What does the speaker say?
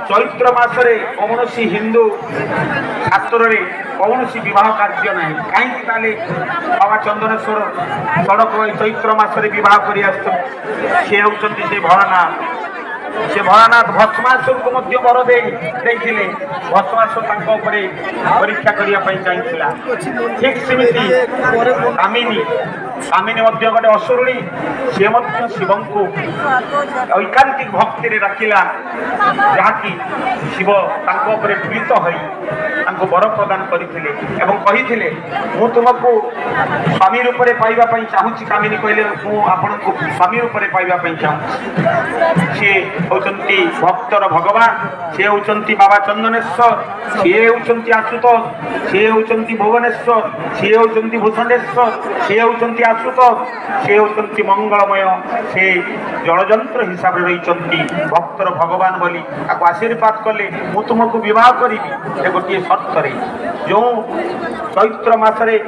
चैत्र मासरे कौन हिंदू शास्त्र कौन बह कार्य ना कहीं बाबा चंदनेश्वर सड़क चैत्र मासरे बह कर भोलानाथ से भोलानाथ भस्मासुर को वर देते भस्मासुर परीक्षा करने चाहिए ठीक सेमती कामिनी कामिनी गोटे असुरुणी सी शिव को ऐकांतिक भक्ति डाकिला जहाँकि शिव प्रीत हो वर प्रदान करते मु तुमको स्वामी रूप में पाइबापी चाहूँगी कामिनी कहले मुझे स्वामी रूप में पाइबापी चाहूँ सी होती भक्तर भगवान सी होती बाबा चंदनेश्वर सी होती आशुतोष सी होती भुवनेश्वर सी होती भूषणेश्वर सी होती आशुतोष सी होती मंगलमय से जलजंत्र हिसाब से रही भक्तर भगवान बोली आपको आशीर्वाद कले मु तुमको विवाह करी गोटे शर्त जो चैत्र मासरे